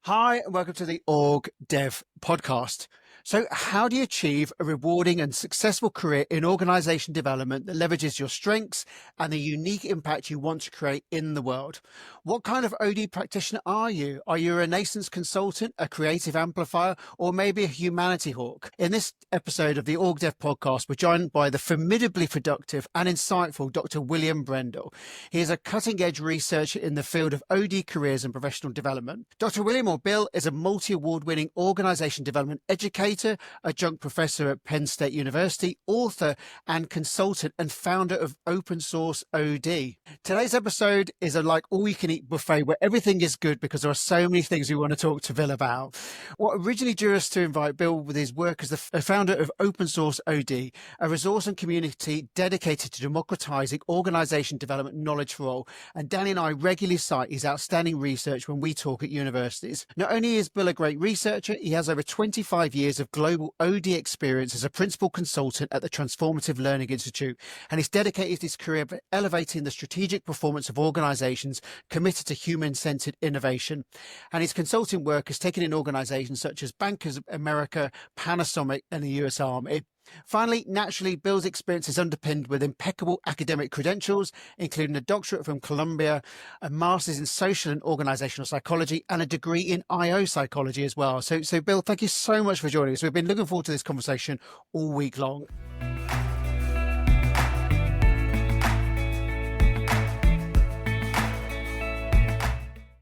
Hi, and welcome to the OrgDev podcast. So, how do you achieve a rewarding and successful career in organization development that leverages your strengths and the unique impact you want to create in the world? What kind of OD practitioner are you? Are you a Renaissance consultant, a creative amplifier, or maybe a humanity hawk? In this episode of the OrgDev podcast, we're joined by the formidably productive and insightful Dr. William Brendel. He is a cutting-edge researcher in the field of OD careers and professional development. Dr. William, or Bill, is a multi-award-winning organization development educator, adjunct professor at Penn State University, author and consultant, and founder of Opensource OD. Today's episode is a like all-you-can-eat buffet where everything is good because there are so many things we want to talk to Bill about. What originally drew us to invite Bill with his work as the founder of Opensource OD, a resource and community dedicated to democratizing organization development knowledge for all. And Danny and I regularly cite his outstanding research when we talk at universities. Not only is Bill a great researcher, he has over 25 years of global OD experience as a principal consultant at the Transformative Learning Institute, and he's dedicated his career to elevating the strategic performance of organizations committed to human-centered innovation. And his consulting work has taken in organizations such as Bankers of America, Panasonic, and the US Army. Finally, naturally, Bill's experience is underpinned with impeccable academic credentials, including a doctorate from Columbia, a master's in social and organizational psychology, and a degree in IO psychology as well. So Bill, thank you so much for joining us. We've been looking forward to this conversation all week long.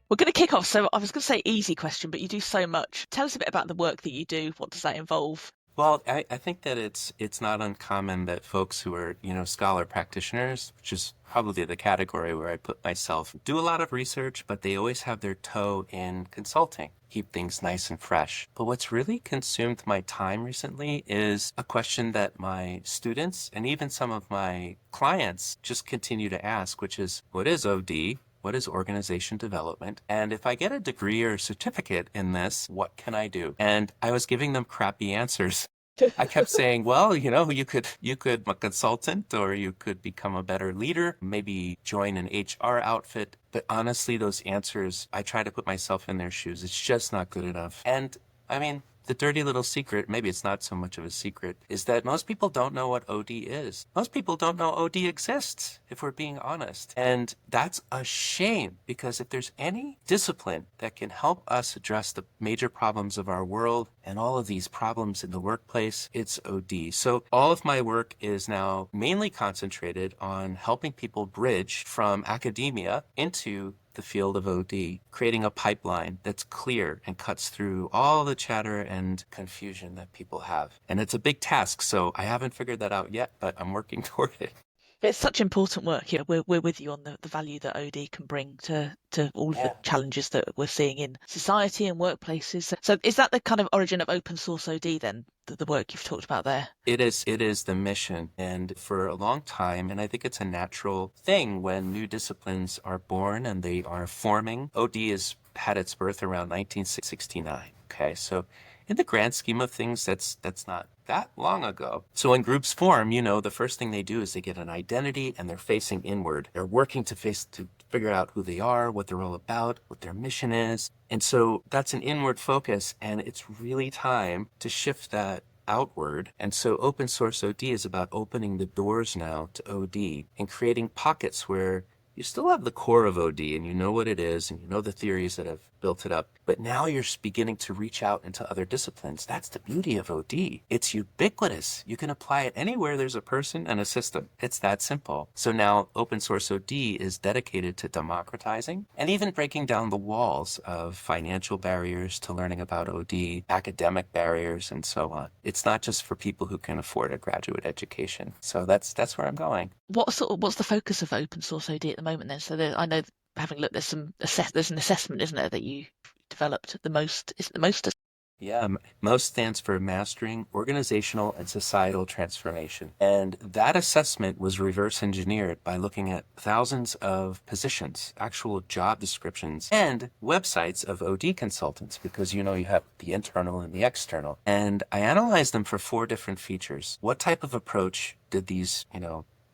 We're going to kick off. So I was going to say easy question, but you do so much. Tell us a bit about the work that you do. What does that involve? Well, I think that it's not uncommon that folks who are, scholar practitioners, which is probably the category where I put myself, do a lot of research, but they always have their toe in consulting, keep things nice and fresh. But what's really consumed my time recently is a question that my students and even some of my clients just continue to ask, which is, what is OD? What is organization development? And if I get a degree or a certificate in this, what can I do? And I was giving them crappy answers. I kept saying, well, you could be a consultant, or you could become a better leader, maybe join an HR outfit. But honestly, those answers, I try to put myself in their shoes. It's just not good enough. And I mean, the dirty little secret, maybe it's not so much of a secret, is that most people don't know what OD is. Most people don't know OD exists, if we're being honest. And that's a shame, because if there's any discipline that can help us address the major problems of our world and all of these problems in the workplace, it's OD. So all of my work is now mainly concentrated on helping people bridge from academia into the field of OD, creating a pipeline that's clear and cuts through all the chatter and confusion that people have. And it's a big task, so I haven't figured that out yet, but I'm working toward it. It's such important work. We're with you on the value that OD can bring to all of the challenges that we're seeing in society and workplaces. So is that the kind of origin of open source OD then, the work you've talked about there? It is the mission. And for a long time, and I think it's a natural thing when new disciplines are born and they are forming. OD has had its birth around 1969. Okay, so in the grand scheme of things, that's not that long ago. So when groups form, the first thing they do is they get an identity and they're facing inward. They're working to figure out who they are, what they're all about, what their mission is. And so that's an inward focus, and it's really time to shift that outward. And so open source OD is about opening the doors now to OD and creating pockets where you still have the core of OD and you know what it is and you know the theories that have built it up. But now you're beginning to reach out into other disciplines. That's the beauty of OD. It's ubiquitous. You can apply it anywhere there's a person and a system. It's that simple. So now open source OD is dedicated to democratizing and even breaking down the walls of financial barriers to learning about OD, academic barriers, and so on. It's not just for people who can afford a graduate education. So that's where I'm going. What's the focus of open source OD at the moment then? So I know, having looked, there's an assessment, isn't there, that you developed. The most, is it the most? Yeah, MOST stands for Mastering Organizational and Societal Transformation. And that assessment was reverse engineered by looking at thousands of positions, actual job descriptions, and websites of OD consultants, because you have the internal and the external. And I analyzed them for 4 different features. What type of approach did these,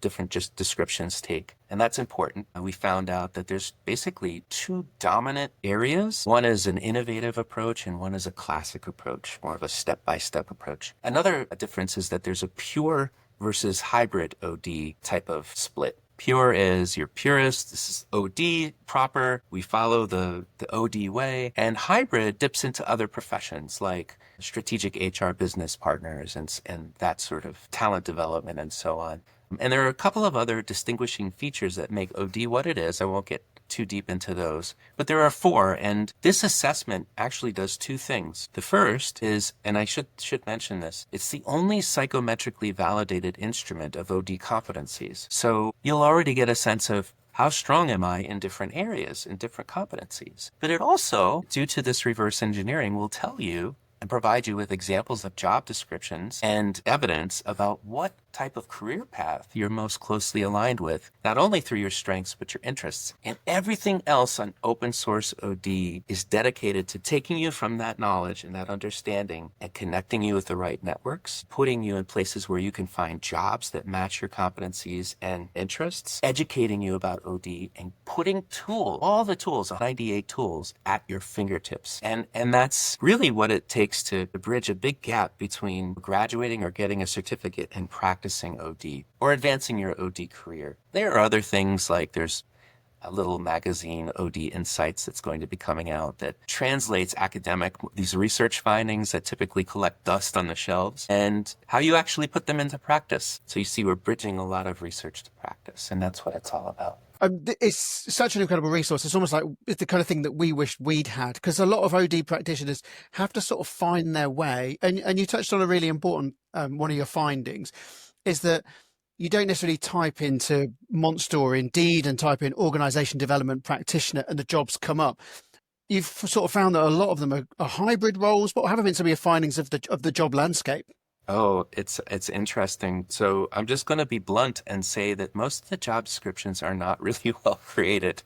different just descriptions take. And that's important. We found out that there's basically two dominant areas. One is an innovative approach and one is a classic approach, more of a step-by-step approach. Another difference is that there's a pure versus hybrid OD type of split. Pure is your purist. This is OD proper. We follow the OD way. And hybrid dips into other professions like strategic HR business partners and that sort of talent development and so on. And there are a couple of other distinguishing features that make OD what it is. I won't get too deep into those, but there are four. And this assessment actually does two things. The first is, and I should mention this, it's the only psychometrically validated instrument of OD competencies. So you'll already get a sense of how strong am I in different areas, in different competencies. But it also, due to this reverse engineering, will tell you and provide you with examples of job descriptions and evidence about what type of career path you're most closely aligned with, not only through your strengths, but your interests. And everything else on open source OD is dedicated to taking you from that knowledge and that understanding and connecting you with the right networks, putting you in places where you can find jobs that match your competencies and interests, educating you about OD, and putting all the tools, 98 tools, at your fingertips. And that's really what it takes to bridge a big gap between graduating or getting a certificate and practicing OD or advancing your OD career. There are other things like there's a little magazine, OD Insights, that's going to be coming out that translates these research findings that typically collect dust on the shelves and how you actually put them into practice. So you see, we're bridging a lot of research to practice, and that's what it's all about. It's such an incredible resource. It's almost like it's the kind of thing that we wished we'd had, because a lot of OD practitioners have to sort of find their way. And you touched on a really important one of your findings is that you don't necessarily type into Monster or Indeed and type in organization development practitioner and the jobs come up. You've sort of found that a lot of them are hybrid roles. What have been some of your findings of the job landscape? Oh, it's interesting. So I'm just going to be blunt and say that most of the job descriptions are not really well created.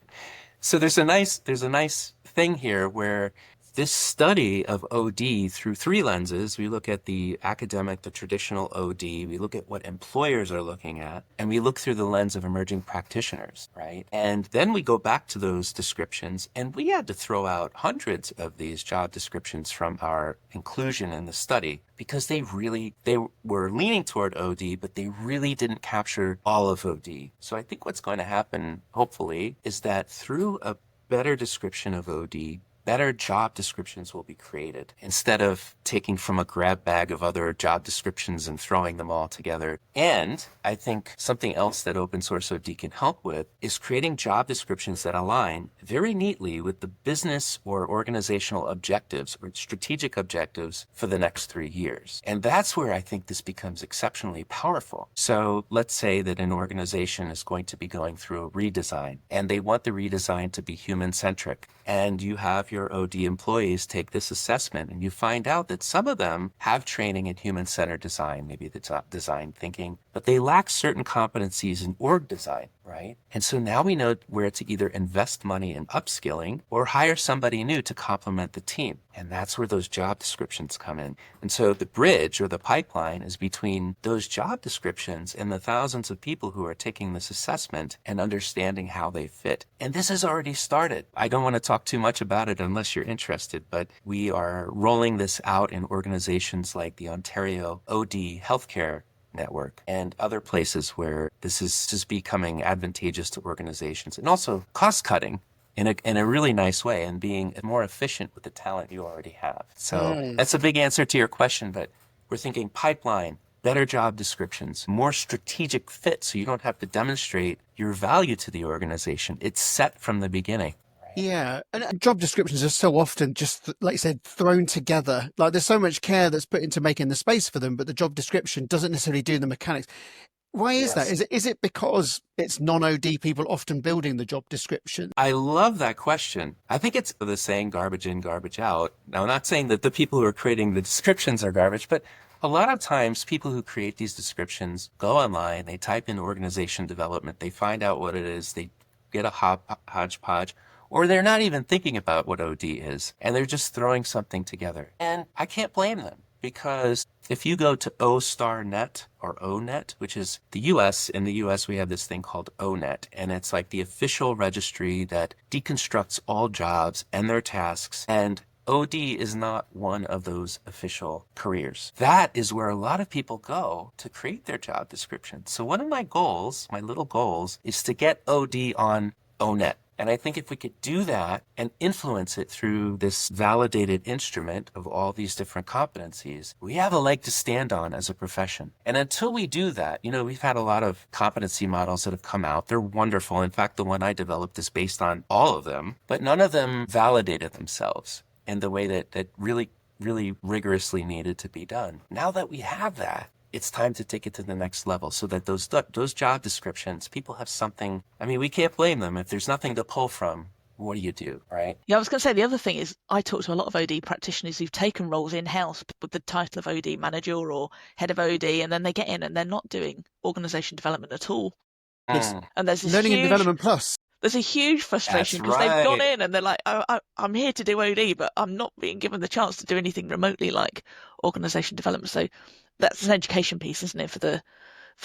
So there's a nice thing here where this study of OD through three lenses, we look at the academic, the traditional OD, we look at what employers are looking at, and we look through the lens of emerging practitioners, right? And then we go back to those descriptions, and we had to throw out hundreds of these job descriptions from our inclusion in the study because they were leaning toward OD, but they really didn't capture all of OD. So I think what's going to happen, hopefully, is that through a better description of OD, better job descriptions will be created instead of taking from a grab bag of other job descriptions and throwing them all together. And I think something else that open source OD can help with is creating job descriptions that align very neatly with the business or organizational objectives or strategic objectives for the next 3 years. And that's where I think this becomes exceptionally powerful. So let's say that an organization is going to be going through a redesign and they want the redesign to be human-centric. And you have your OD employees take this assessment and you find out that some of them have training in human-centered design, maybe the design thinking, but they lack certain competencies in org design, right? And so now we know where to either invest money in upskilling or hire somebody new to complement the team. And that's where those job descriptions come in. And so the bridge or the pipeline is between those job descriptions and the thousands of people who are taking this assessment and understanding how they fit. And this has already started. I don't want to talk too much about it unless you're interested, but we are rolling this out in organizations like the Ontario OD Healthcare Network and other places where this is just becoming advantageous to organizations, and also cost cutting in a really nice way and being more efficient with the talent you already have. So that's a big answer to your question, but we're thinking pipeline, better job descriptions, more strategic fit so you don't have to demonstrate your value to the organization. It's set from the beginning. Yeah, and job descriptions are so often just, like you said, thrown together. Like there's so much care that's put into making the space for them, but the job description doesn't necessarily do the mechanics. Why is that? Is it because it's non-OD people often building the job description? I love that question. I think it's the saying garbage in, garbage out. Now, I'm not saying that the people who are creating the descriptions are garbage, but a lot of times people who create these descriptions go online, they type in organization development, they find out what it is, they get a hodgepodge, or they're not even thinking about what OD is, and they're just throwing something together. And I can't blame them. because if you go to O*Net or O*Net, which is the US, in the US we have this thing called O*Net, and it's like the official registry that deconstructs all jobs and their tasks, and OD is not one of those official careers. That is where a lot of people go to create their job description. So one of my goals, my little goals, is to get OD on O*Net. And I think if we could do that and influence it through this validated instrument of all these different competencies, we have a leg to stand on as a profession. And until we do that, we've had a lot of competency models that have come out. They're wonderful. In fact, the one I developed is based on all of them, but none of them validated themselves in the way that really, really rigorously needed to be done. Now that we have that, it's time to take it to the next level so that those job descriptions, people have something. I mean, we can't blame them. If there's nothing to pull from, what do you do, right? Yeah, I was going to say the other thing is I talk to a lot of OD practitioners who've taken roles in-house with the title of OD manager or head of OD, and then they get in and they're not doing organisation development at all. Yes. And there's this Learning and Development Plus. There's a huge frustration because they've gone in and they're like, I'm here to do OD, but I'm not being given the chance to do anything remotely like organisation development. So that's an education piece, isn't it, for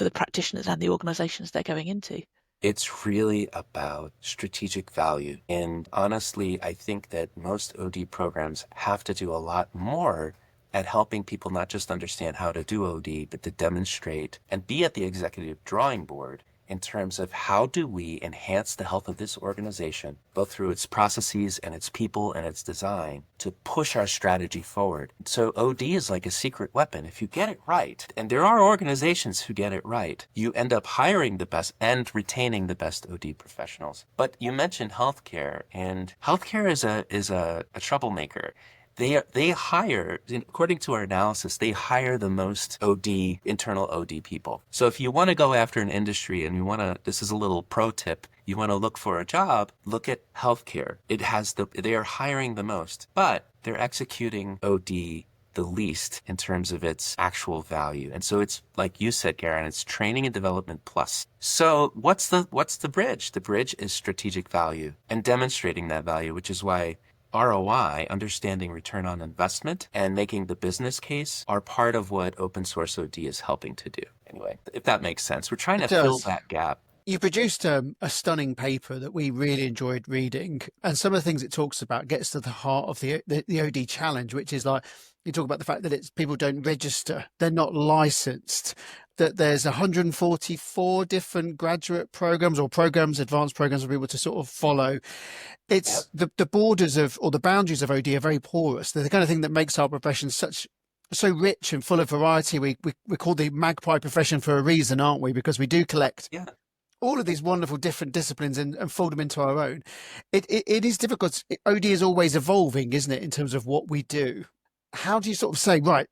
the practitioners and the organisations they're going into? It's really about strategic value. And honestly, I think that most OD programs have to do a lot more at helping people not just understand how to do OD, but to demonstrate and be at the executive drawing board in terms of how do we enhance the health of this organization, both through its processes and its people and its design, to push our strategy forward. So OD is like a secret weapon. If you get it right, and there are organizations who get it right, you end up hiring the best and retaining the best OD professionals. But you mentioned healthcare, and healthcare is a troublemaker. They hire, according to our analysis, they hire the most internal OD people. So if you want to go after an industry and this is a little pro tip, you want to look for a job, look at healthcare. They are hiring the most, but they're executing OD the least in terms of its actual value. And so it's like you said, Garen, it's training and development plus. So what's the bridge? The bridge is strategic value and demonstrating that value, which is why ROI, understanding return on investment, and making the business case are part of what open source OD is helping to do. Anyway, if that makes sense, we're trying to fill that gap. You produced a stunning paper that we really enjoyed reading, and some of the things it talks about gets to the heart of the OD challenge, which is like, you talk about the fact that people don't register, they're not licensed, that there's 144 different graduate programs or advanced programs for people to sort of follow. It's the borders or the boundaries of OD are very porous. They're the kind of thing that makes our profession so rich and full of variety. We're called the magpie profession for a reason, aren't we? Because we do collect all of these wonderful different disciplines and fold them into our own. It is difficult. OD is always evolving, isn't it, in terms of what we do? How do you sort of say, right,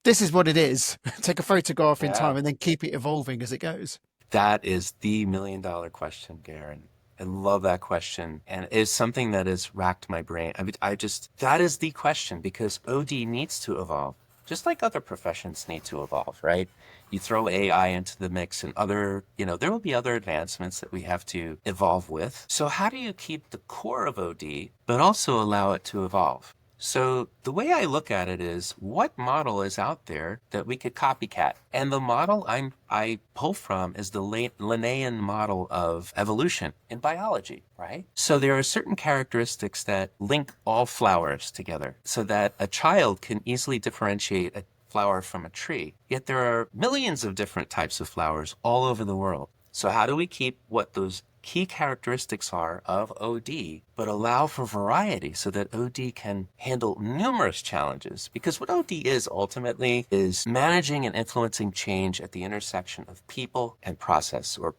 this is what it is, take a photograph in time and then keep it evolving as it goes? That is the $1 million question, Garen. I love that question. And it's something that has racked my brain. I mean, that is the question, because OD needs to evolve, just like other professions need to evolve, right? You throw AI into the mix and there will be other advancements that we have to evolve with. So how do you keep the core of OD, but also allow it to evolve? So the way I look at it is, what model is out there that we could copycat? And the model I pull from is the Linnaean model of evolution in biology, right? So there are certain characteristics that link all flowers together so that a child can easily differentiate a flower from a tree. Yet there are millions of different types of flowers all over the world. So how do we keep what those key characteristics are of OD, but allow for variety so that OD can handle numerous challenges? Because what OD is ultimately is managing and influencing change at the intersection of people and process, or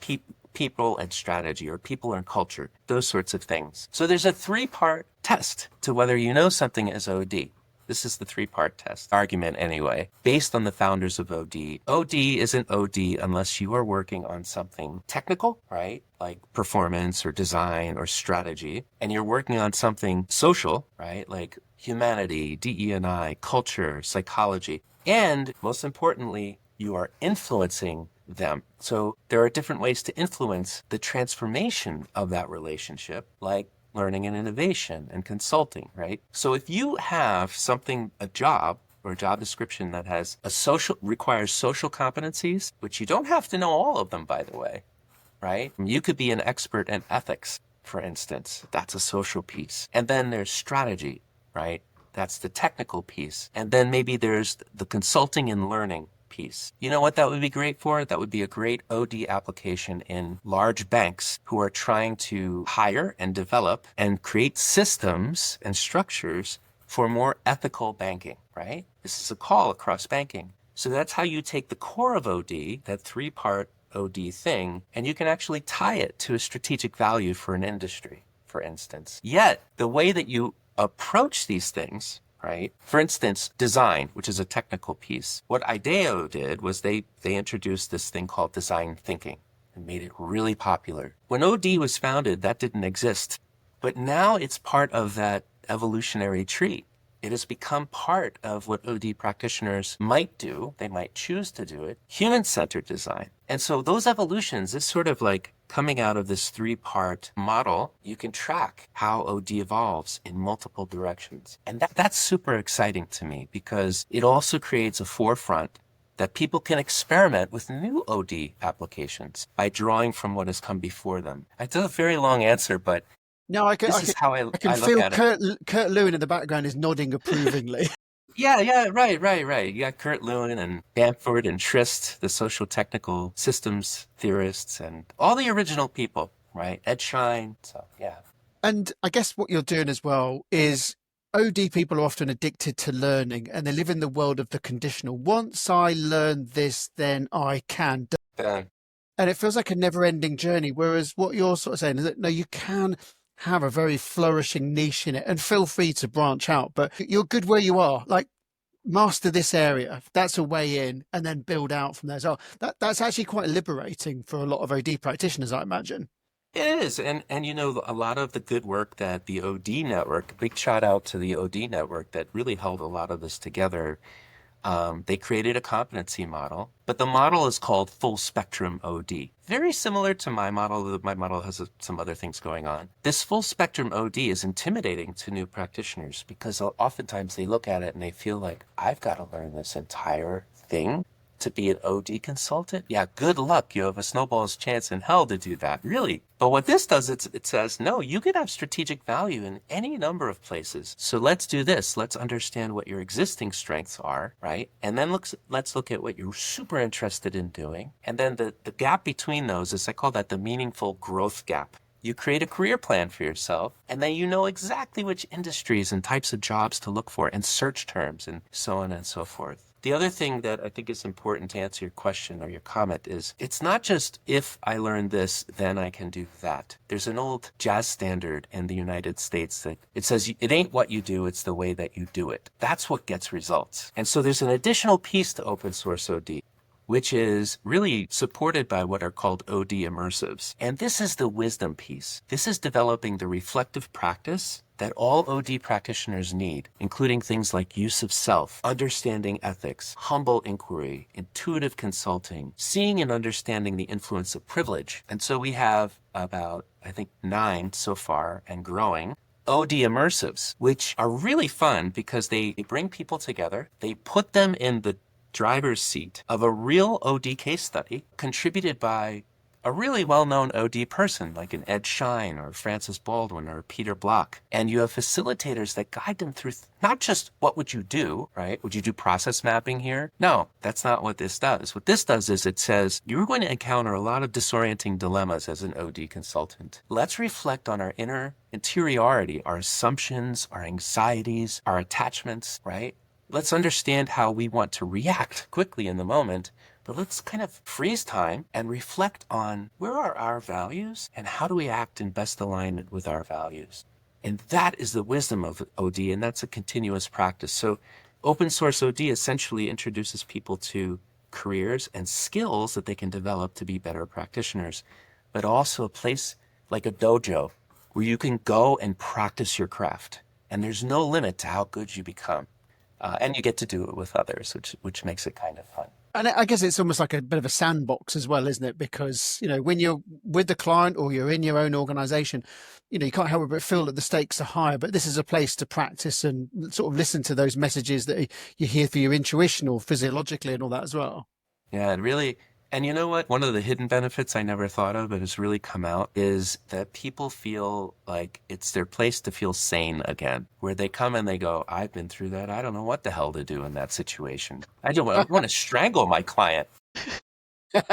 people and strategy, or people and culture, those sorts of things. So there's a 3-part test to whether you know something is OD. This is the 3-part test argument anyway, based on the founders of OD. OD isn't OD unless you are working on something technical, right? Like performance or design or strategy. And you're working on something social, right? Like humanity, DE&I, culture, psychology. And most importantly, you are influencing them. So there are different ways to influence the transformation of that relationship, like learning and innovation and consulting, right? So if you have a job or a job description that has requires social competencies, which you don't have to know all of them, by the way, right? You could be an expert in ethics, for instance. That's a social piece. And then there's strategy, right? That's the technical piece. And then maybe there's the consulting and learning piece. You know what that would be great for? That would be a great OD application in large banks who are trying to hire and develop and create systems and structures for more ethical banking, right? This is a call across banking. So that's how you take the core of OD, that three-part OD thing, and you can actually tie it to a strategic value for an industry, for instance. Yet, the way that you approach these things, right? For instance, design, which is a technical piece. What IDEO did was they introduced this thing called design thinking and made it really popular. When OD was founded, that didn't exist. But now it's part of that evolutionary tree. It has become part of what OD practitioners might do. They might choose to do it. Human-centered design. And so those evolutions is sort of like coming out of this three-part model. You can track how OD evolves in multiple directions. And that's super exciting to me because it also creates a forefront that people can experiment with new OD applications by drawing from what has come before them. It's a very long answer, but No, I can look feel at it. Kurt Lewin in the background is nodding approvingly. Yeah, right. You got Kurt Lewin and Bamford and Trist, the social technical systems theorists, and all the original people, right? Ed Schein. So, yeah. And I guess what you're doing as well is OD people are often addicted to learning and they live in the world of the conditional. Once I learn this, then I can. Done. And it feels like a never-ending journey. Whereas what you're sort of saying is that, no, you can have a very flourishing niche in it and feel free to branch out, but you're good where you are. Like, master this area. That's a way in, and then build out from there. So that's actually quite liberating for a lot of OD practitioners, I imagine. It is. And you know, a lot of the good work that the OD network, big shout out to the OD network that really held a lot of this together. They created a competency model, but the model is called full spectrum OD. Very similar to my model. My model has some other things going on. This full spectrum OD is intimidating to new practitioners because oftentimes they look at it and they feel like, I've got to learn this entire thing to be an OD consultant? Yeah, good luck. You have a snowball's chance in hell to do that, really. But what this does, it says, no, you could have strategic value in any number of places. So let's do this. Let's understand what your existing strengths are, right? And then let's look at what you're super interested in doing. And then the gap between those is, I call that the meaningful growth gap. You create a career plan for yourself, and then you know exactly which industries and types of jobs to look for and search terms and so on and so forth. The other thing that I think is important to answer your question or your comment is it's not just if I learn this, then I can do that. There's an old jazz standard in the United States that it says it ain't what you do, it's the way that you do it. That's what gets results. And so there's an additional piece to open source OD, which is really supported by what are called OD immersives. And this is the wisdom piece. This is developing the reflective practice that all OD practitioners need, including things like use of self, understanding ethics, humble inquiry, intuitive consulting, seeing and understanding the influence of privilege. And so we have about, I think, 9 so far and growing OD immersives, which are really fun because they bring people together. They put them in the driver's seat of a real OD case study contributed by a really well-known OD person like an Ed Schein or Francis Baldwin or Peter Block. And you have facilitators that guide them through not just what would you do, right? Would you do process mapping here? No, that's not what this does. What this does is it says you're going to encounter a lot of disorienting dilemmas as an OD consultant. Let's reflect on our interiority, our assumptions, our anxieties, our attachments, right? Let's understand how we want to react quickly in the moment, but let's kind of freeze time and reflect on where are our values and how do we act in best alignment with our values. And that is the wisdom of OD, and that's a continuous practice. So open source OD essentially introduces people to careers and skills that they can develop to be better practitioners, but also a place like a dojo where you can go and practice your craft. And there's no limit to how good you become. And you get to do it with others, which makes it kind of fun. And I guess it's almost like a bit of a sandbox as well, isn't it? Because, when you're with the client or you're in your own organization, you can't help but feel that the stakes are higher, but this is a place to practice and sort of listen to those messages that you hear through your intuition or physiologically and all that as well. Yeah, it really, and you know what? One of the hidden benefits I never thought of, but has really come out, is that people feel like it's their place to feel sane again, where they come and they go, I've been through that. I don't know what the hell to do in that situation. I want to strangle my client.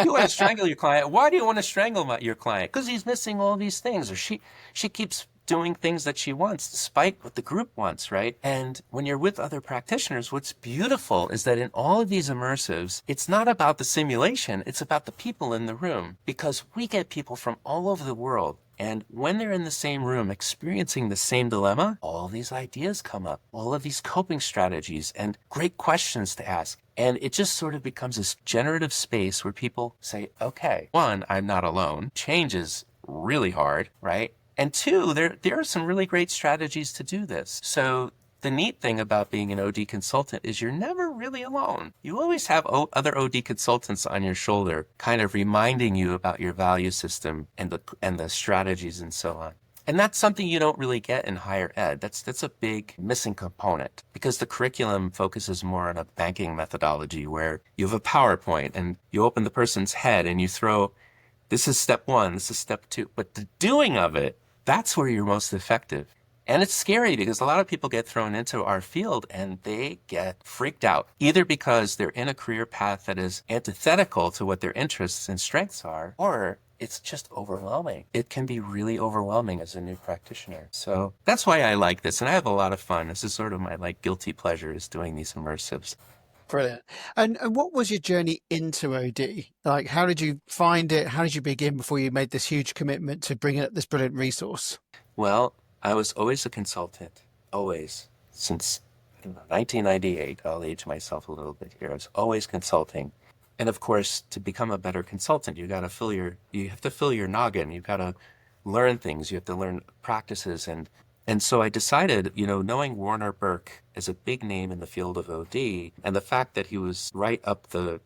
You want to strangle your client. Why do you want to strangle your client? Because he's missing all these things, or she keeps doing things that she wants despite what the group wants, right? And when you're with other practitioners, what's beautiful is that in all of these immersives, it's not about the simulation, it's about the people in the room, because we get people from all over the world. And when they're in the same room experiencing the same dilemma, all these ideas come up, all of these coping strategies and great questions to ask. And it just sort of becomes this generative space where people say, okay, one, I'm not alone. Change is really hard, right? And two, there are some really great strategies to do this. So the neat thing about being an OD consultant is you're never really alone. You always have other OD consultants on your shoulder, kind of reminding you about your value system and the strategies and so on. And that's something you don't really get in higher ed. That's a big missing component, because the curriculum focuses more on a banking methodology where you have a PowerPoint and you open the person's head and you throw, this is step one, this is step two. But the doing of it, that's where you're most effective. And it's scary because a lot of people get thrown into our field and they get freaked out, either because they're in a career path that is antithetical to what their interests and strengths are, or it's just overwhelming. It can be really overwhelming as a new practitioner. So that's why I like this. And I have a lot of fun. This is sort of my guilty pleasure, is doing these immersives. Brilliant. And what was your journey into OD? Like, how did you find it? How did you begin before you made this huge commitment to bringing up this brilliant resource? Well, I was always a consultant, always, since 1998. I'll age myself a little bit here. I was always consulting. And of course, to become a better consultant, you have to fill your noggin. You've got to learn things. You have to learn practices. And so I decided, knowing Warner Burke as a big name in the field of OD, and the fact that he was right up the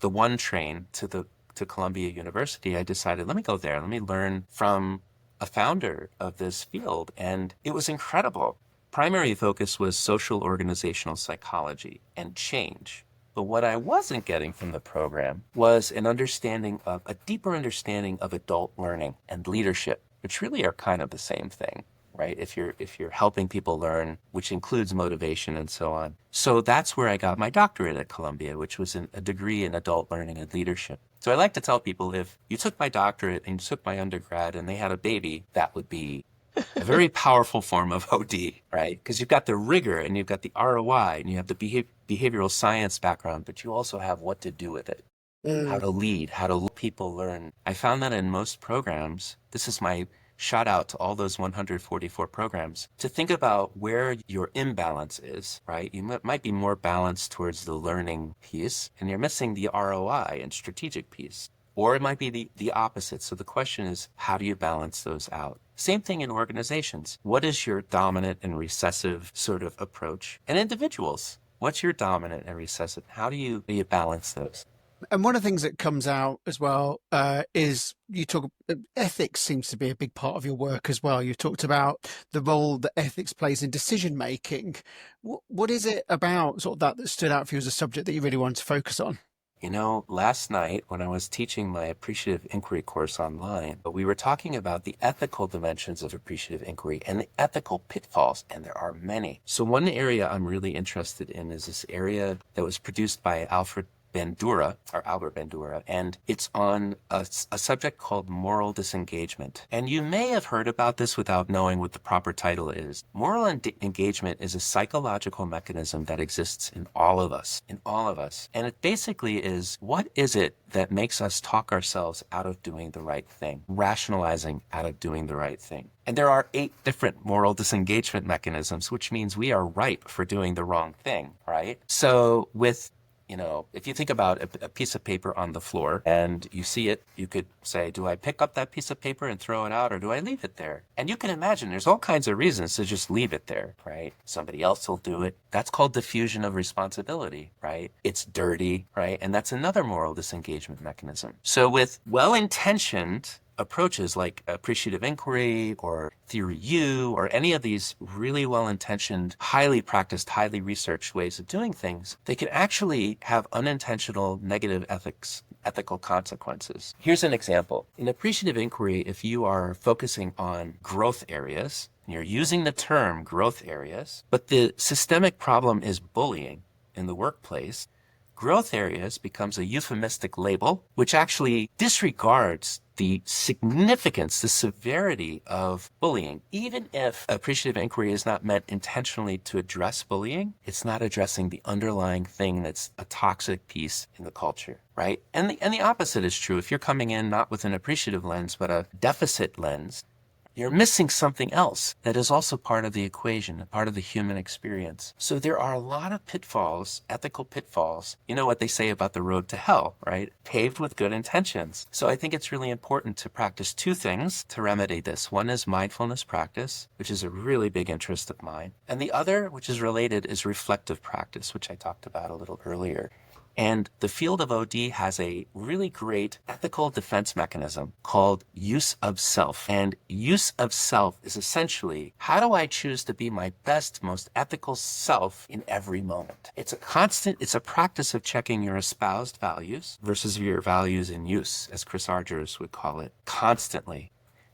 one train to Columbia University, I decided, let me go there. Let me learn from a founder of this field. And it was incredible. Primary focus was social organizational psychology and change. But what I wasn't getting from the program was a deeper understanding of adult learning and leadership, which really are kind of the same thing, right? If you're helping people learn, which includes motivation and so on. So that's where I got my doctorate at Columbia, which was a degree in adult learning and leadership. So I like to tell people, if you took my doctorate and you took my undergrad and they had a baby, that would be a very powerful form of OD, right? Because you've got the rigor and you've got the ROI and you have the behavioral science background, but you also have what to do with it, how to lead, how to let people learn. I found that in most programs, this is my shout out to all those 144 programs, to think about where your imbalance is, right? You might be more balanced towards the learning piece and you're missing the ROI and strategic piece. Or it might be the opposite. So the question is, how do you balance those out? Same thing in organizations. What is your dominant and recessive sort of approach? And individuals, what's your dominant and recessive? How do you balance those? And one of the things that comes out as well is you talk, ethics seems to be a big part of your work as well. You've talked about the role that ethics plays in decision making. What is it about sort of that stood out for you as a subject that you really wanted to focus on? Last night when I was teaching my appreciative inquiry course online, we were talking about the ethical dimensions of appreciative inquiry and the ethical pitfalls, and there are many. So one area I'm really interested in is this area that was produced by Albert Bandura, and it's on a subject called moral disengagement. And you may have heard about this without knowing what the proper title is. Moral engagement is a psychological mechanism that exists in all of us. And it basically is, what is it that makes us talk ourselves out of doing the right thing, rationalizing out of doing the right thing? And there are 8 different moral disengagement mechanisms, which means we are ripe for doing the wrong thing, right? So with if you think about a piece of paper on the floor and you see it, you could say, do I pick up that piece of paper and throw it out, or do I leave it there? And you can imagine there's all kinds of reasons to just leave it there, right? Somebody else will do it. That's called diffusion of responsibility, right? It's dirty, right? And that's another moral disengagement mechanism. So with well-intentioned approaches like appreciative inquiry or theory U or any of these really well-intentioned, highly practiced, highly researched ways of doing things, they can actually have unintentional negative ethical consequences. Here's an example. In appreciative inquiry, if you are focusing on growth areas, and you're using the term growth areas, but the systemic problem is bullying in the workplace, growth areas becomes a euphemistic label, which actually disregards the significance, the severity of bullying. Even if appreciative inquiry is not meant intentionally to address bullying, it's not addressing the underlying thing that's a toxic piece in the culture, right? And the opposite is true. If you're coming in not with an appreciative lens, but a deficit lens, you're missing something else that is also part of the equation, part of the human experience. So there are a lot of pitfalls, ethical pitfalls. You know what they say about the road to hell, right? Paved with good intentions. So I think it's really important to practice two things to remedy this. One is mindfulness practice, which is a really big interest of mine. And the other, which is related, is reflective practice, which I talked about a little earlier. And the field of OD has a really great ethical defense mechanism called use of self. And use of self is essentially, how do I choose to be my best, most ethical self in every moment? It's a practice of checking your espoused values versus your values in use, as Chris Argyros would call it, constantly.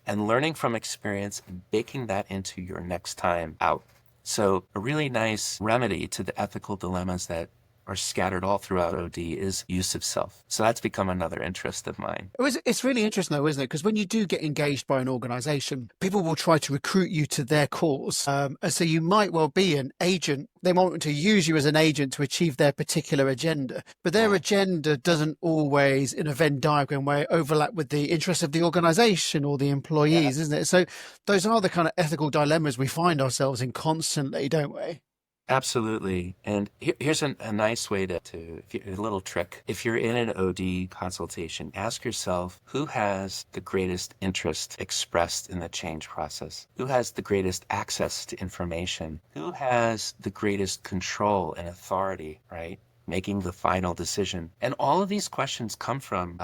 And learning from experience and baking that into your next time out. So a really nice remedy to the ethical dilemmas that are scattered all throughout OD is use of self. So that's become another interest of mine. It's really interesting though, isn't it? Because when you do get engaged by an organization, people will try to recruit you to their cause. And so you might well be an agent. They want to use you as an agent to achieve their particular agenda. But their agenda doesn't always, in a Venn diagram way, overlap with the interests of the organization or the employees, isn't it? So those are the kind of ethical dilemmas we find ourselves in constantly, don't we? Absolutely. And here's a nice way a little trick. If you're in an OD consultation, ask yourself, who has the greatest interest expressed in the change process? Who has the greatest access to information? Who has the greatest control and authority, right? Making the final decision. And all of these questions come from,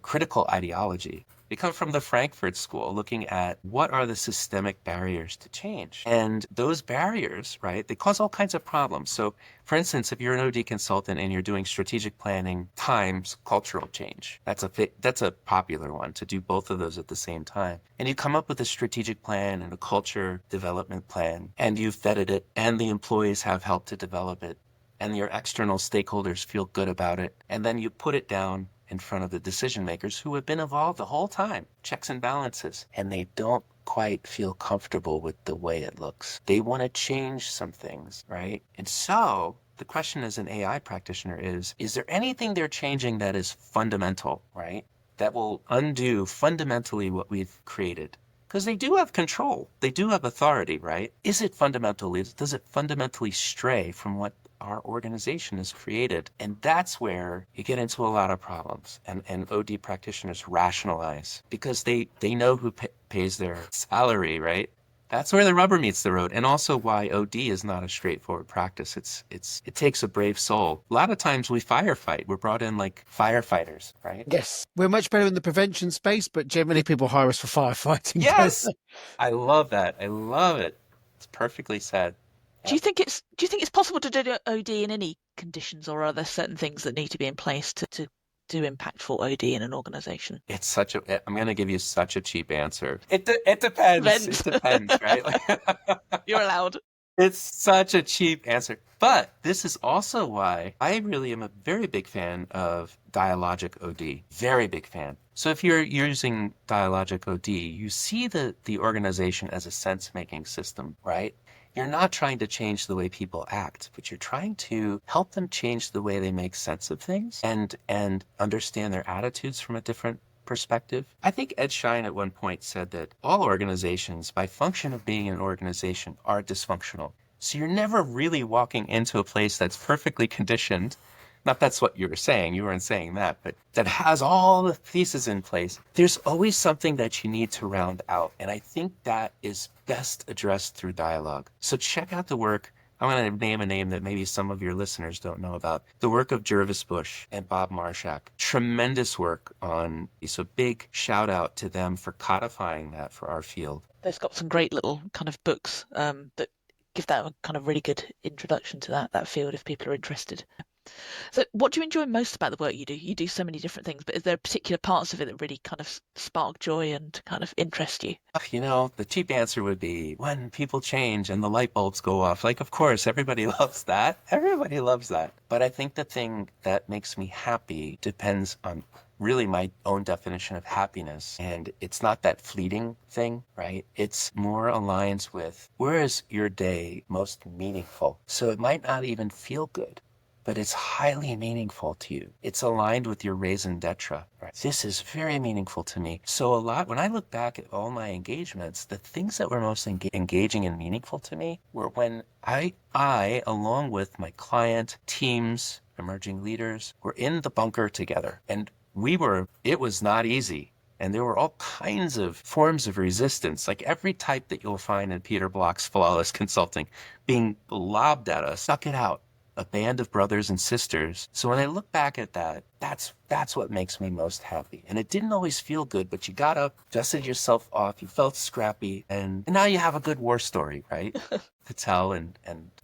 critical ideology. They come from the Frankfurt School, looking at what are the systemic barriers to change. And those barriers, right, they cause all kinds of problems. So, for instance, if you're an OD consultant and you're doing strategic planning times cultural change, that's a popular one, to do both of those at the same time. And you come up with a strategic plan and a culture development plan, and you've vetted it, and the employees have helped to develop it, and your external stakeholders feel good about it, and then you put it down in front of the decision makers who have been involved the whole time, checks and balances, and they don't quite feel comfortable with the way it looks. They want to change some things, right? And so the question as an AI practitioner is there anything they're changing that is fundamental, right? That will undo fundamentally what we've created? Because they do have control. They do have authority, right? Does it fundamentally stray from what our organization has created? And that's where you get into a lot of problems. And OD practitioners rationalize because they know who pays their salary, right? That's where the rubber meets the road. And also why OD is not a straightforward practice. It takes a brave soul. A lot of times we firefight. We're brought in like firefighters, right? Yes. We're much better in the prevention space, but generally people hire us for firefighting. Yes. I love that. I love it. It's perfectly said. Do you think it's possible to do OD in any conditions, or are there certain things that need to be in place to do impactful OD in an organization? I'm going to give you such a cheap answer. It depends. It depends, right? You're allowed. It's such a cheap answer. But this is also why I really am a very big fan of dialogic OD. Very big fan. So if you're using dialogic OD, you see the organization as a sense-making system, right? You're not trying to change the way people act, but you're trying to help them change the way they make sense of things and understand their attitudes from a different perspective. I think Ed Schein at one point said that all organizations, by function of being an organization, are dysfunctional. So you're never really walking into a place that's perfectly conditioned not that's what you were saying, you weren't saying that, but that has all the pieces in place, there's always something that you need to round out. And I think that is best addressed through dialogue. So check out the work. I'm going to name a name that maybe some of your listeners don't know about. The work of Jervis Bush and Bob Marshak. Tremendous work on, so big shout out to them for codifying that for our field. They've got some great little kind of books that give that a kind of really good introduction to that field if people are interested. So what do you enjoy most about the work you do? You do so many different things, but is there particular parts of it that really kind of spark joy and kind of interest you? The cheap answer would be when people change and the light bulbs go off. Like, of course, everybody loves that. Everybody loves that. But I think the thing that makes me happy depends on really my own definition of happiness. And it's not that fleeting thing, right? It's more aligns with where is your day most meaningful? So it might not even feel good, but it's highly meaningful to you. It's aligned with your raison d'etre. Right? This is very meaningful to me. So when I look back at all my engagements, the things that were most engaging and meaningful to me were when I, along with my client, teams, emerging leaders, were in the bunker together. And it was not easy. And there were all kinds of forms of resistance, like every type that you'll find in Peter Block's Flawless Consulting, being lobbed at us. Suck it out. A band of brothers and sisters. So when I look back at that, that's what makes me most happy. And it didn't always feel good, but you got up, dusted yourself off, you felt scrappy, and now you have a good war story, right? To tell and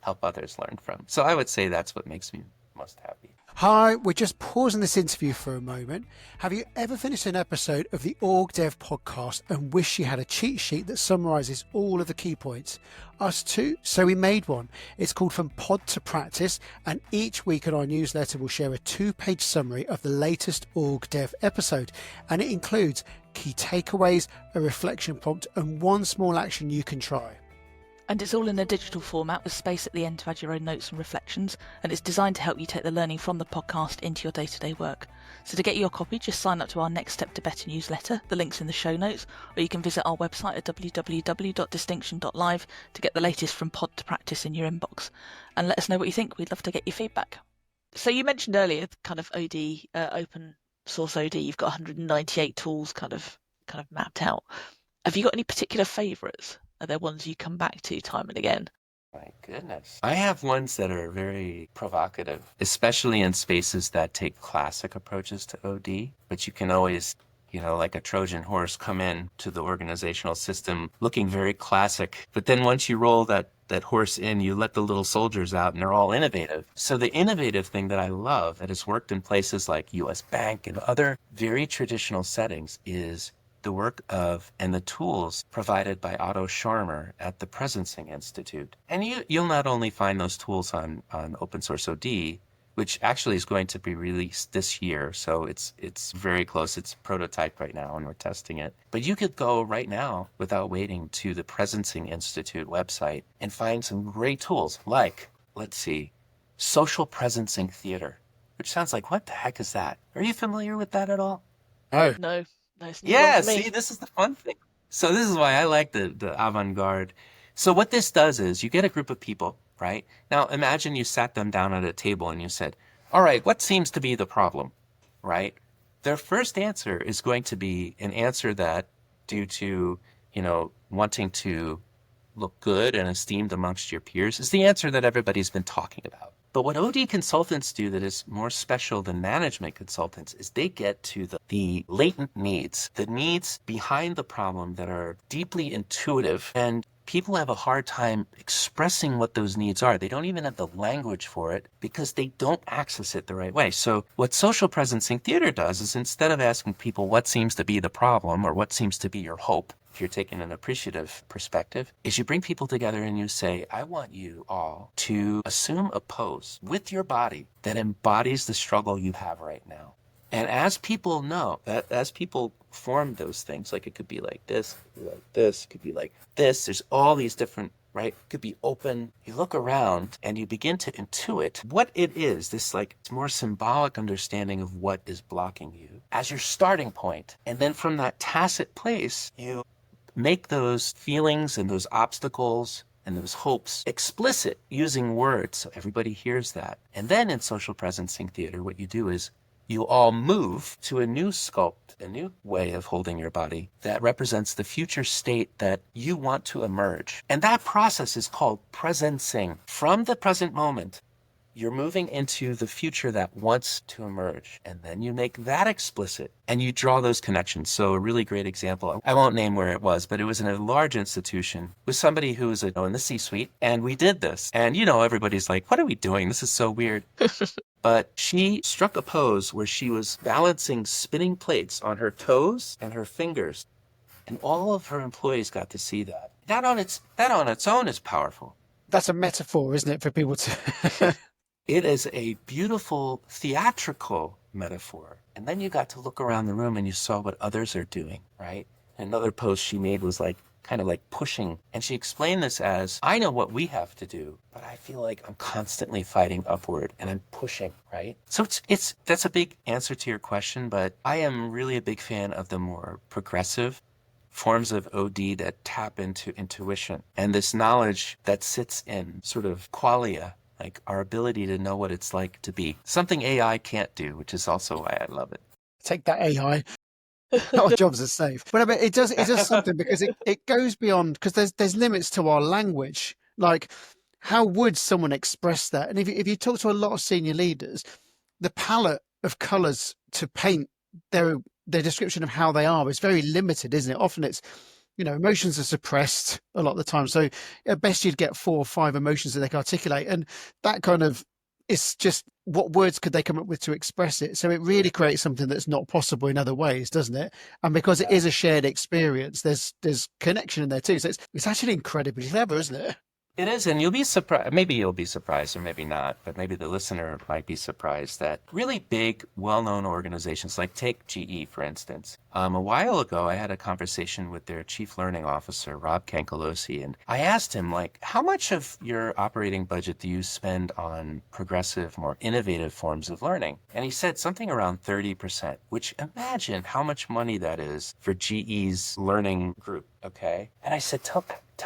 help others learn from. So I would say that's what makes me most happy. Hi, we're just pausing this interview for a moment. Have you ever finished an episode of the OrgDev podcast and wish you had a cheat sheet that summarizes all of the key points? Us too, so we made one. It's called From Pod to Practice, and each week in our newsletter we'll share a 2-page summary of the latest OrgDev episode, and it includes key takeaways, a reflection prompt, and one small action you can try. And it's all in a digital format with space at the end to add your own notes and reflections, and it's designed to help you take the learning from the podcast into your day-to-day work. So to get your copy, just sign up to our Next Step to Better newsletter. The link's in the show notes, or you can visit our website at www.distinction.live to get the latest From Pod to Practice in your inbox. And let us know what you think. We'd love to get your feedback. So you mentioned earlier kind of OD, open source OD. You've got 198 tools kind of mapped out. Have you got any particular favourites? Are there ones you come back to time and again? My goodness. I have ones that are very provocative, especially in spaces that take classic approaches to OD, but you can always, like a Trojan horse, come in to the organizational system looking very classic. But then once you roll that horse in, you let the little soldiers out and they're all innovative. So the innovative thing that I love that has worked in places like US Bank and other very traditional settings is the work of and the tools provided by Otto Scharmer at the Presencing Institute. And you'll not only find those tools on Opensource OD, which actually is going to be released this year. So it's very close. It's prototype right now and we're testing it. But you could go right now without waiting to the Presencing Institute website and find some great tools like, social presencing theater, which sounds like, what the heck is that? Are you familiar with that at all? Oh. No. Nice. Yeah, see, this is the fun thing. So this is why I like the avant-garde. So what this does is you get a group of people, right? Now imagine you sat them down at a table and you said, all right, what seems to be the problem, right? Their first answer is going to be an answer that, due to, wanting to look good and esteemed amongst your peers, is the answer that everybody's been talking about. But what OD consultants do that is more special than management consultants is they get to the latent needs, the needs behind the problem that are deeply intuitive, and people have a hard time expressing what those needs are. They don't even have the language for it because they don't access it the right way. So what social presencing theater does is, instead of asking people what seems to be the problem or what seems to be your hope, if you're taking an appreciative perspective, is you bring people together and you say, I want you all to assume a pose with your body that embodies the struggle you have right now. And as people know, as people form those things, like it could be like this, it could be like this, it could be like this, there's all these different, right? It could be open. You look around and you begin to intuit what it is, this more symbolic understanding of what is blocking you as your starting point. And then from that tacit place, you make those feelings and those obstacles and those hopes explicit using words so everybody hears that. And then in social presencing theater, what you do is you all move to a new sculpt, a new way of holding your body that represents the future state that you want to emerge. And that process is called presencing. From the present moment, you're moving into the future that wants to emerge. And then you make that explicit and you draw those connections. So a really great example, I won't name where it was, but it was in a large institution with somebody who was in the C-suite. And we did this. And, everybody's like, what are we doing? This is so weird. But she struck a pose where she was balancing spinning plates on her toes and her fingers. And all of her employees got to see that. That on its own is powerful. That's a metaphor, isn't it, for people to... It is a beautiful theatrical metaphor. And then you got to look around the room and you saw what others are doing, right? Another pose she made was kind of like pushing. And she explained this as, I know what we have to do, but I feel like I'm constantly fighting upward and I'm pushing, right? So that's a big answer to your question, but I am really a big fan of the more progressive forms of OD that tap into intuition and this knowledge that sits in sort of qualia, like our ability to know what it's like to be. Something AI can't do, which is also why I love it. Take that, AI. Our jobs are safe. But I mean, it does something because it goes beyond, because there's limits to our language. Like, how would someone express that? And if you talk to a lot of senior leaders, the palette of colours to paint their description of how they are is very limited, isn't it? Often it's, emotions are suppressed a lot of the time. So at best you'd get 4 or 5 emotions that they can articulate. And that kind of is just, what words could they come up with to express it? So it really creates something that's not possible in other ways, doesn't it? And because it is a shared experience, there's connection in there too. So it's actually incredibly clever, isn't it? It is, and you'll be surprised. Maybe you'll be surprised, or maybe not, but maybe the listener might be surprised that really big, well-known organizations, like take GE, for instance. A while ago, I had a conversation with their chief learning officer, Rob Cancalosi, and I asked him, how much of your operating budget do you spend on progressive, more innovative forms of learning? And he said something around 30%, which imagine how much money that is for GE's learning group, okay? And I said, tell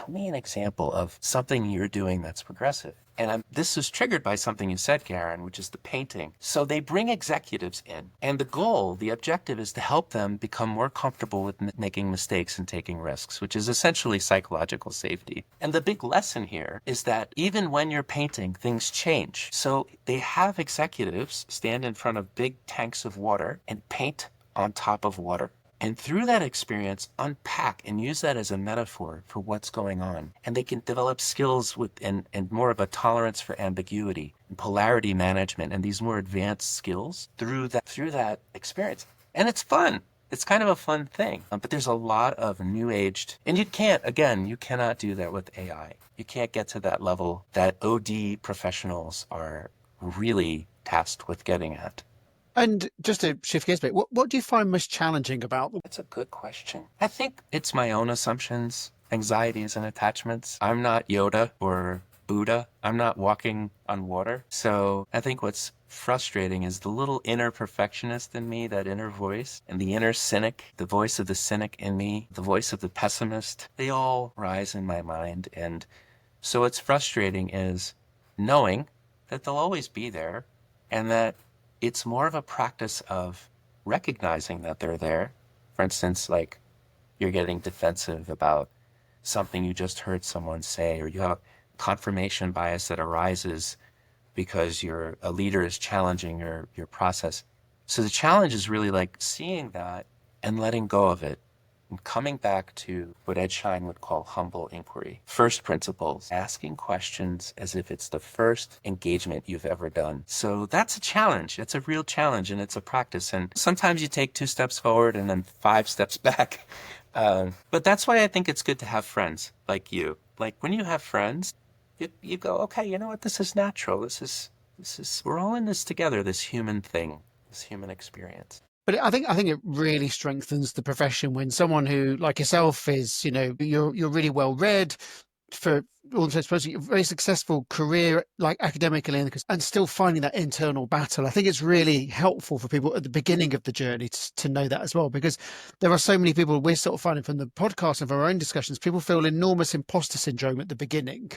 me an example of something you're doing that's progressive. And this was triggered by something you said, Karen, which is the painting. So they bring executives in. And the objective is to help them become more comfortable with making mistakes and taking risks, which is essentially psychological safety. And the big lesson here is that even when you're painting, things change. So they have executives stand in front of big tanks of water and paint on top of water. And through that experience, unpack and use that as a metaphor for what's going on. And they can develop skills and more of a tolerance for ambiguity and polarity management and these more advanced skills through that experience. And it's fun. It's kind of a fun thing. But there's a lot of new-aged, and you cannot do that with AI. You can't get to that level that OD professionals are really tasked with getting at. And just to shift gears a bit, what do you find most challenging about them? That's a good question. I think it's my own assumptions, anxieties, and attachments. I'm not Yoda or Buddha. I'm not walking on water. So I think what's frustrating is the little inner perfectionist in me, that inner voice, and the inner cynic, the voice of the cynic in me, the voice of the pessimist. They all rise in my mind. And so what's frustrating is knowing that they'll always be there and that it's more of a practice of recognizing that they're there. For instance, you're getting defensive about something you just heard someone say, or you have confirmation bias that arises because a leader is challenging your process. So the challenge is really seeing that and letting go of it and coming back to what Ed Schein would call humble inquiry. First principles, asking questions as if it's the first engagement you've ever done. So that's a challenge. It's a real challenge, and it's a practice. And sometimes you take 2 steps forward and then 5 steps back. But that's why I think it's good to have friends like you. When you have friends, you go, okay, you know what? This is natural. This is, we're all in this together, this human thing, this human experience. But I think it really strengthens the profession when someone who, like yourself, is, you're really well read, for all intents and purposes, a very successful career, like academically, and still finding that internal battle. I think it's really helpful for people at the beginning of the journey to know that as well, because there are so many people we're sort of finding from the podcast and from our own discussions, people feel enormous imposter syndrome at the beginning.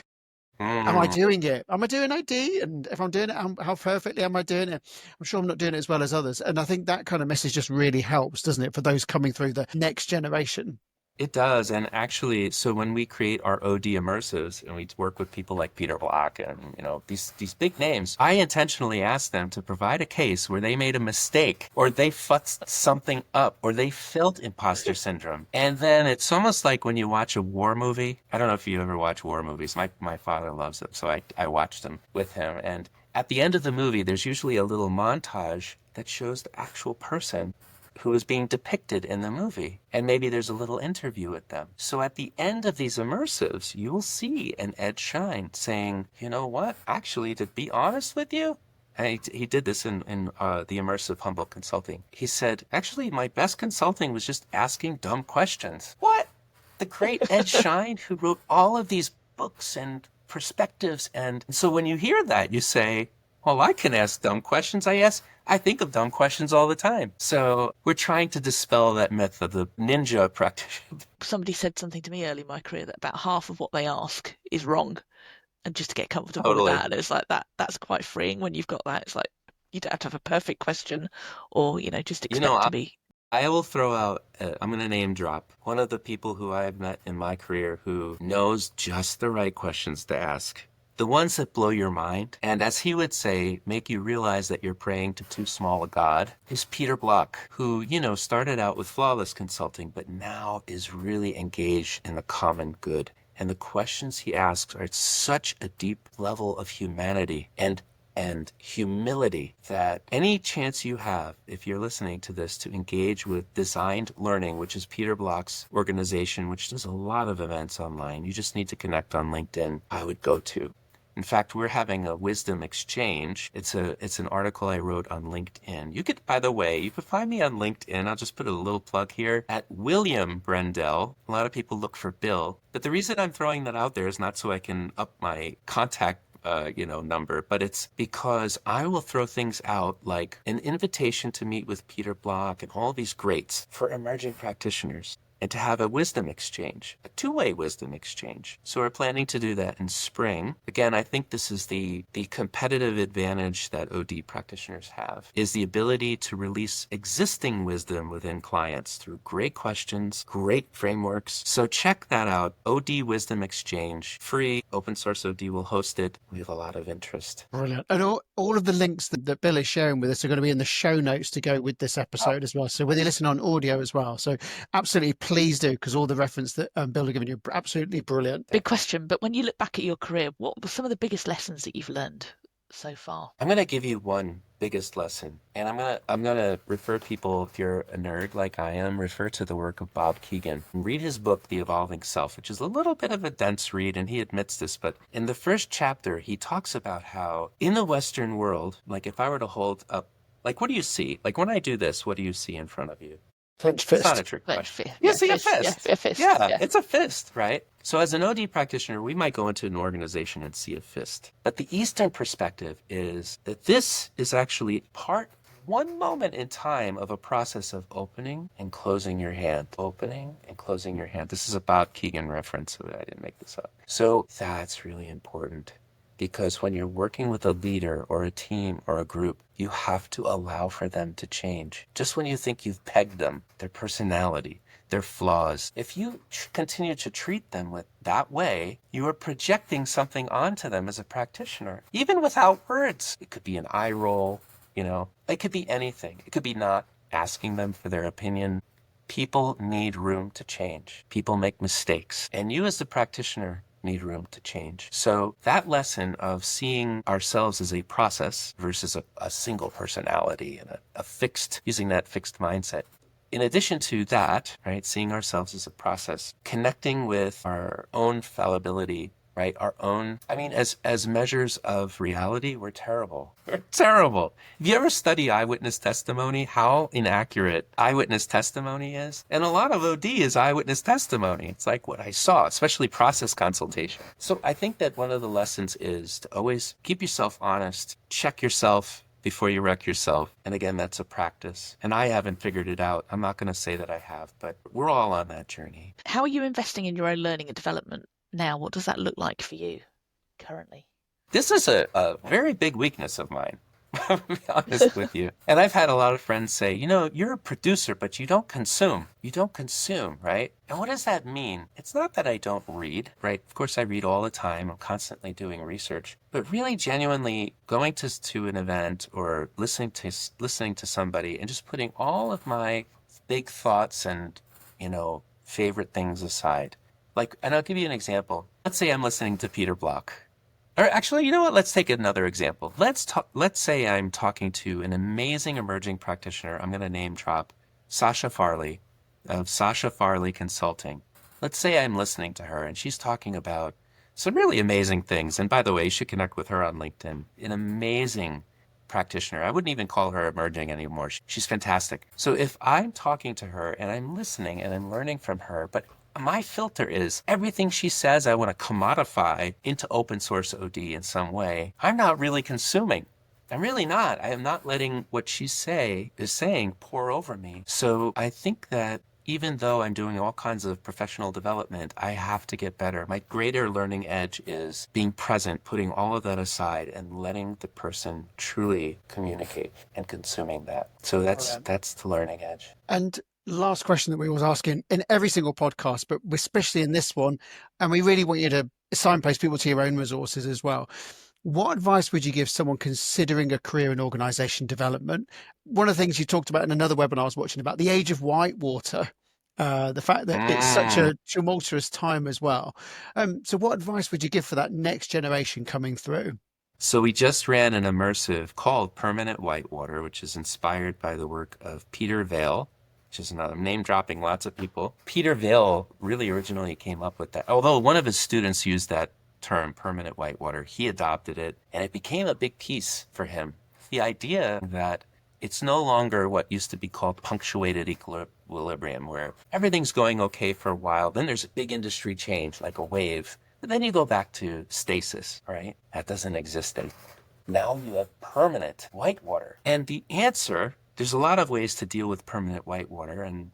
Am I doing it? Am I doing OD? And if I'm doing it, how perfectly am I doing it? I'm sure I'm not doing it as well as others. And I think that kind of message just really helps, doesn't it, for those coming through the next generation? It does. And actually, so when we create our OD immersives and we work with people like Peter Block and, these big names, I intentionally ask them to provide a case where they made a mistake or they fucked something up or they felt imposter syndrome. And then it's almost like when you watch a war movie. I don't know if you ever watch war movies. My father loves them, so I watched them with him. And at the end of the movie, there's usually a little montage that shows the actual person who is being depicted in the movie. And maybe there's a little interview with them. So at the end of these immersives, you'll see an Ed Schein saying, you know what, actually, to be honest with you, and he did this in the immersive humble consulting. He said, actually, my best consulting was just asking dumb questions. What? The great Ed Schein, who wrote all of these books and perspectives. And so when you hear that, you say, well, I can ask dumb questions. I think of dumb questions all the time. So we're trying to dispel that myth of the ninja practitioner. Somebody said something to me early in my career that about half of what they ask is wrong. And just to get comfortable Totally. with that, and it's like that's quite freeing when you've got that. It's like you don't have to have a perfect question or, just expect to be. I will throw out, I'm going to name drop, one of the people who I have met in my career who knows just the right questions to ask. The ones that blow your mind, and as he would say, make you realize that you're praying to too small a God, is Peter Block, who, started out with flawless consulting, but now is really engaged in the common good. And the questions he asks are at such a deep level of humanity and humility that any chance you have, if you're listening to this, to engage with Designed Learning, which is Peter Block's organization, which does a lot of events online, you just need to connect on LinkedIn, I would go to. In fact, we're having a wisdom exchange. It's an article I wrote on LinkedIn. You could find me on LinkedIn. I'll just put a little plug here at William Brendel. A lot of people look for Bill. But the reason I'm throwing that out there is not so I can up my contact number, but it's because I will throw things out like an invitation to meet with Peter Block and all these greats for emerging practitioners, and to have a wisdom exchange, a two-way wisdom exchange. So we're planning to do that in spring. Again, I think this is the competitive advantage that OD practitioners have, is the ability to release existing wisdom within clients through great questions, great frameworks. So check that out, OD Wisdom Exchange, free. Opensource OD will host it. We have a lot of interest. Brilliant. And all of the links that Bill is sharing with us are going to be in the show notes to go with this episode as well. So whether you listen on audio as well. So absolutely please do, because all the reference that Bill has given you, absolutely brilliant. Big question, but when you look back at your career, what were some of the biggest lessons that you've learned so far? I'm going to give you one biggest lesson, and I'm going to refer people, if you're a nerd like I am, refer to the work of Bob Keegan. Read his book, The Evolving Self, which is a little bit of a dense read, and he admits this, but in the first chapter, he talks about how in the Western world, like if I were to hold up, like what do you see? Like when I do this, what do you see in front of you? French fist. It's not a trick question. You see a fist. Yeah, a fist. Yeah, it's a fist, right? So as an OD practitioner, we might go into an organization and see a fist. But the Eastern perspective is that this is actually one moment in time of a process of opening and closing your hand. Opening and closing your hand. This is a Bob Keegan reference, so I didn't make this up. So that's really important. Because when you're working with a leader or a team or a group, you have to allow for them to change. Just when you think you've pegged them, their personality, their flaws, if you continue to treat them with that way, you are projecting something onto them as a practitioner, even without words. It could be an eye roll, it could be anything. It could be not asking them for their opinion. People need room to change. People make mistakes. And you as the practitioner need room to change. So that lesson of seeing ourselves as a process versus a single personality and using that fixed mindset. In addition to that, right, seeing ourselves as a process, connecting with our own fallibility right? Our own, I mean, as measures of reality, we're terrible. We're terrible. Have you ever studied eyewitness testimony, how inaccurate eyewitness testimony is? And a lot of OD is eyewitness testimony. It's like what I saw, especially process consultation. So I think that one of the lessons is to always keep yourself honest, check yourself before you wreck yourself. And again, that's a practice. And I haven't figured it out. I'm not going to say that I have, but we're all on that journey. How are you investing in your own learning and development now? What does that look like for you currently? This is a very big weakness of mine. I'll be honest with you. And I've had a lot of friends say, you're a producer, but you don't consume. You don't consume, right? And what does that mean? It's not that I don't read, right? Of course, I read all the time. I'm constantly doing research. But really, genuinely going to an event or listening to somebody and just putting all of my big thoughts and, favorite things aside. And I'll give you an example. Let's say I'm listening to Peter Block. Or actually, you know what? Let's take another example. Let's say I'm talking to an amazing emerging practitioner. I'm going to name drop Sasha Farley of Sasha Farley Consulting. Let's say I'm listening to her and she's talking about some really amazing things. And by the way, you should connect with her on LinkedIn. An amazing practitioner. I wouldn't even call her emerging anymore. She's fantastic. So if I'm talking to her and I'm listening and I'm learning from her, but my filter is everything she says I want to commodify into open source OD in some way, I'm not really consuming. I'm really not. I am not letting what she is saying pour over me. So I think that even though I'm doing all kinds of professional development, I have to get better. My greater learning edge is being present, putting all of that aside and letting the person truly communicate and consuming that. So that's the learning edge. And last question that we always ask in every single podcast, but especially in this one, and we really want you to signpost people to your own resources as well. What advice would you give someone considering a career in organization development? One of the things you talked about in another webinar I was watching about the age of whitewater, the fact that it's such a tumultuous time as well. So what advice would you give for that next generation coming through? So we just ran an immersive called Permanent Whitewater, which is inspired by the work of Peter Vale, which is another name dropping lots of people. Peter Vale really originally came up with that. Although one of his students used that term, permanent whitewater, he adopted it and it became a big piece for him. The idea that it's no longer what used to be called punctuated equilibrium, where everything's going okay for a while, then there's a big industry change, like a wave, but then you go back to stasis, right? That doesn't exist anymore. Now you have permanent whitewater. And the answer, there's a lot of ways to deal with permanent whitewater, and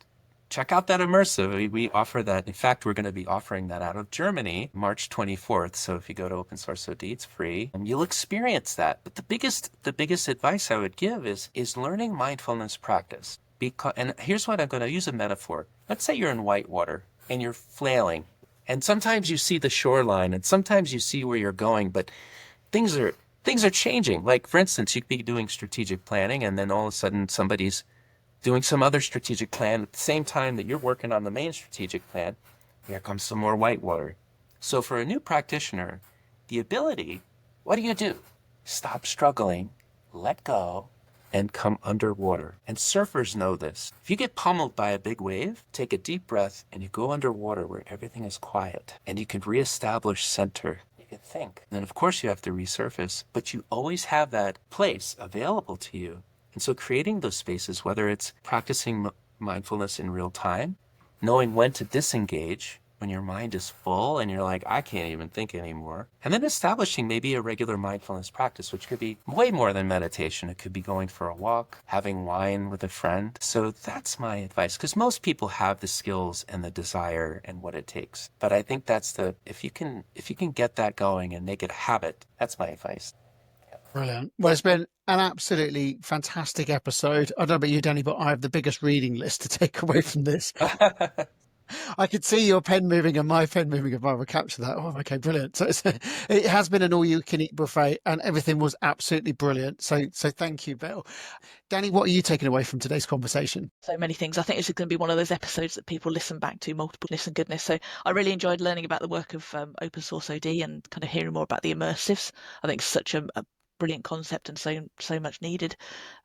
check out that immersive. We offer that. In fact, we're going to be offering that out of Germany, March 24th. So if you go to Opensource OD, it's free and you'll experience that. But the biggest advice I would give is learning mindfulness practice. And here's what I'm going to use a metaphor. Let's say you're in whitewater and you're flailing. And sometimes you see the shoreline and sometimes you see where you're going, but things are changing. Like, for instance, you could be doing strategic planning and then all of a sudden somebody's doing some other strategic plan at the same time that you're working on the main strategic plan. Here comes some more whitewater. So for a new practitioner, the ability, what do? Stop struggling, let go, and come underwater. And surfers know this. If you get pummeled by a big wave, take a deep breath and you go underwater where everything is quiet and you can reestablish center. You can think. And then of course you have to resurface, but you always have that place available to you. And so creating those spaces, whether it's practicing mindfulness in real time, knowing when to disengage when your mind is full and you're like, I can't even think anymore. And then establishing maybe a regular mindfulness practice, which could be way more than meditation. It could be going for a walk, having wine with a friend. So that's my advice, because most people have the skills and the desire and what it takes. But I think that's if you can get that going and make it a habit, that's my advice. Brilliant. Well, it's been an absolutely fantastic episode. I don't know about you, Danny, but I have the biggest reading list to take away from this. I could see your pen moving and my pen moving if I would capture that. Oh, okay, brilliant. So it has been an all-you-can-eat buffet and everything was absolutely brilliant. So thank you, Bill. Danny, what are you taking away from today's conversation? So many things. I think this is going to be one of those episodes that people listen back to, multipleness and goodness. So I really enjoyed learning about the work of Open Source OD and kind of hearing more about the immersives. I think it's such a brilliant concept and so much needed.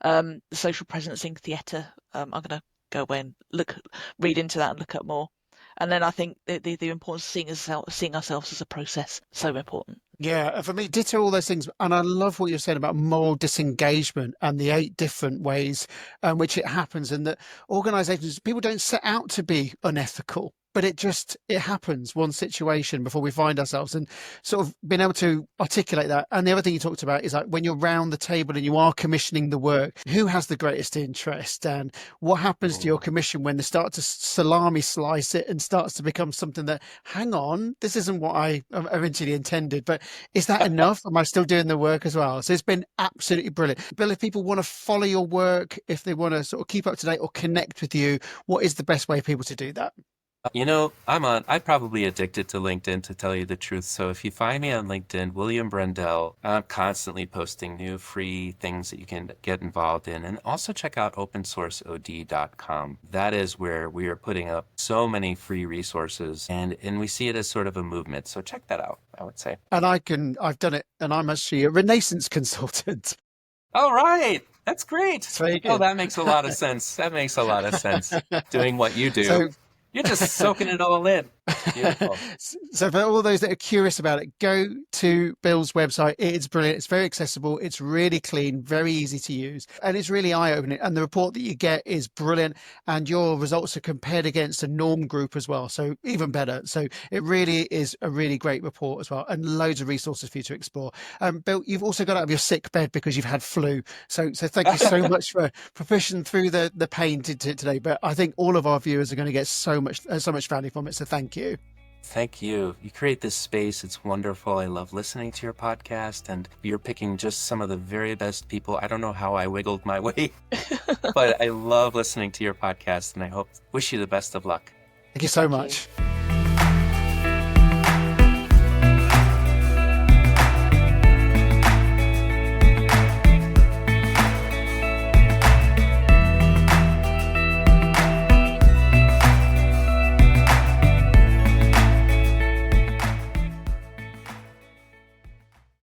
The social presencing theatre, I'm going to go away and read into that and look up more. And then I think the importance of seeing ourselves as a process, so important. Yeah, and for me, ditto all those things. And I love what you're saying about moral disengagement and the 8 different ways in which it happens, and that organizations, people don't set out to be unethical, but it happens one situation before we find ourselves, and sort of being able to articulate that. And the other thing you talked about is like when you're round the table and you are commissioning the work, who has the greatest interest, and what happens to your commission when they start to salami slice it and starts to become something that, hang on, this isn't what I originally intended, but is that enough? Am I still doing the work as well? So it's been absolutely brilliant. Bill, if people want to follow your work, if they want to sort of keep up to date or connect with you, what is the best way for people to do that? I'm probably addicted to LinkedIn, to tell you the truth. So if you find me on LinkedIn, William Brendel, I'm constantly posting new free things that you can get involved in. And also check out opensourceod.com. That is where we are putting up so many free resources, and we see it as sort of a movement. So check that out, I would say. And I've done it, and I'm actually a Renaissance consultant. All right. That's great. Very good. Oh, that makes a lot of sense. That makes a lot of sense, doing what you do. So, you're just soaking it all in. Beautiful. So for all those that are curious about it, go to Bill's website. It's brilliant. It's very accessible. It's really clean, very easy to use, and it's really eye-opening. And the report that you get is brilliant, and your results are compared against a norm group as well, so even better. So it really is a really great report as well, and loads of resources for you to explore. Bill, you've also got out of your sick bed because you've had flu, so thank you so much for pushing through the pain today. But I think all of our viewers are going to get so much value from it, so thank you. Thank you. You create this space. It's wonderful. I love listening to your podcast, and you're picking just some of the very best people. I don't know how I wiggled my way, but I love listening to your podcast, and wish you the best of luck. Thank you so much.